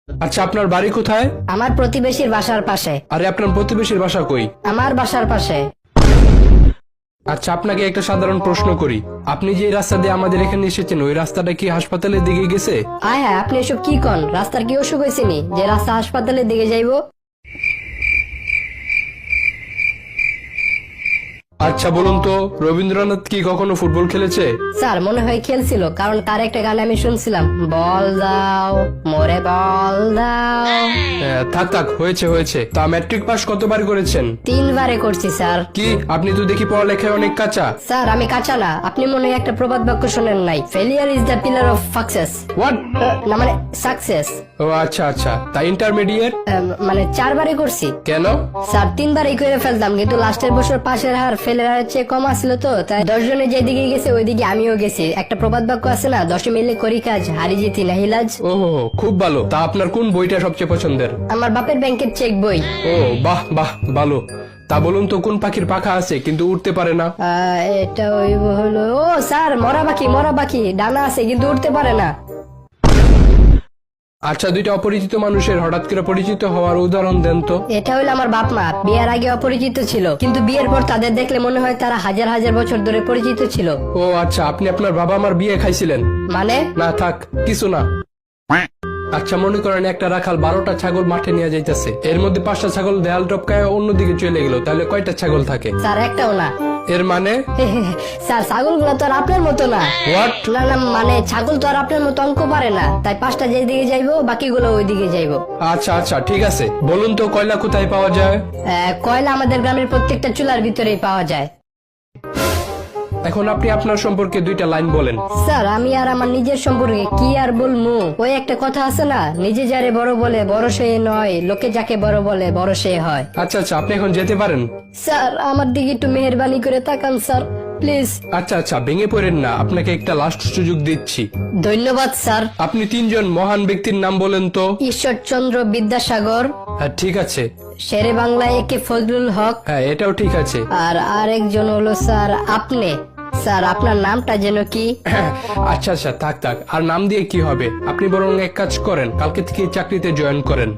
আচ্ছা, আপনার বাড়ি কোথায়? আমার প্রতিবেশীর বাসার পাশে। আরে, আপনার প্রতিবেশীর বাসা কই? আমার বাসার পাশে। আচ্ছা, আপনাকে একটা সাধারণ প্রশ্ন করি। আপনি যে রাস্তা দিয়ে আমাদের এখানে এসেছেন, ওই রাস্তাটা কি হাসপাতালের দিকে গেছে? আয় হ্যাঁ, আপনি এসব কি কন? রাস্তার কি অসুখ হয়েছে নি যে রাস্তা হাসপাতালের দিকে যাইবো? আচ্ছা বলুন তো, রবীন্দ্রনাথ কি কখনো ফুটবল খেলেছে? স্যার মনে হয় খেলছিল, কারণ তার একটা গান আমি শুনছিলাম, বল দাও মোরে বল দাও। থাক থাক, হয়েছে হয়েছে। তা ম্যাট্রিক পাস কতবার করেছেন? 3 বারে করছি স্যার। কি, আপনি তো দেখি পড়ালেখায় অনেক কাঁচা। স্যার আমি কাঁচা না, আপনি মনে হয় একটা প্রবাদ বাক্য শোনেন নাই, failure is the pillar of success. What? না মানে সাকসেস। ও আচ্ছা আচ্ছা, তা ইন্টারমিডিয়েট? মানে 4 বারে করছি। কেন? স্যার 3 বারই করে ফেলতাম, কিন্তু লাস্টের বছর পাশের হার ফেলের হারের চেয়ে কম আসছিল, তো তাই 10 জনে যেদিকে গেছে ওইদিকে আমিও গেছি। একটা প্রবাদ বাক্য আছে না, 10 মিলে করি কাজ, হারি জিতি নাহিলাজ। ও খুব ভালো। তা আপনার কোন বইটা সবচেয়ে পছন্দের? আমার বাপের ব্যাংকের চেক বই। ও বাহ বাহ, ভালো। তা বলুন তো, কোন পাখির পাখা আছে কিন্তু উড়তে পারে না? এটা ওই হলো, ও স্যার মরা পাখি, ডানা আছে কিন্তু উঠতে পারে না। আচ্ছা, দুইটা অপরিচিত মানুষের হঠাৎ করে পরিচিত হওয়ার উদাহরণ দেন তো। এটা হইলো আমার বাপ মা, বিয়ের আগে অপরিচিত ছিল, কিন্তু বিয়ের পর তাদের দেখলে মনে হয় তারা হাজার হাজার বছর ধরে পরিচিত ছিল। ও আচ্ছা, আপনি আপনার বাবা মার বিয়ে খাইছিলেন? মানে? না থাক, কিছু না। আচ্ছা, মনে করেন একটা রাখাল 12টা ছাগল মাঠে নিয়ে যাইতেছে, এর মধ্যে 5টা ছাগল দেয়াল টপকায় অন্যদিকে চলে গেল, তাহলে কয়টা ছাগল থাকে? স্যার একটাও না। এর মানে? স্যার ছাগলগুলো তো আর আপনার মতো না। হোয়াট? না না, মানে ছাগল তো আর আপনার মতো অঙ্ক পারে না, তাই 5টা যেদিকে যাইবো বাকিগুলো ওইদিকে যাইবো। আচ্ছা আচ্ছা, ঠিক আছে। বলুন তো, কয়লা কোথায় পাওয়া যায়? কয়লা আমাদের গ্রামের প্রত্যেকটা চুলার ভিতরেই পাওয়া যায়। এখন আপনি আপনার সম্পর্কে 2টা লাইন বলেন। স্যার আমি আর আমার নিজের সম্পর্কে কি আর বলবো? ওই একটা কথা আছে না, নিজে যারে বড় বলে বড় সে নয়, লোকে যাকে বড় বলে বড় সে হয়। আচ্ছা আচ্ছা, আপনি এখন যেতে পারেন। স্যার আমার দিকে একটু মেহেরবানি করে তাকান স্যার, প্লিজ। আচ্ছা আচ্ছা, ভেঙে পড়েন না, আপনাকে একটা লাস্ট সুযোগ দিচ্ছি। ধন্যবাদ স্যার। আপনি 3 জন মহান ব্যক্তির নাম বলেন তো। ঈশ্বরচন্দ্র বিদ্যাসাগর, হ্যাঁ ঠিক আছে। শেরে বাংলায় একে ফজলুল হক, হ্যাঁ এটাও ঠিক আছে। আর আরেকজন হলো স্যার আপনি। স্যার আপনার নামটা যেন কি? আচ্ছা আচ্ছা, থাক থাক, আর নাম দিয়ে কি হবে? আপনি বরং এক কাজ করেন, কালকে থেকে চাকরিতে জয়েন করেন।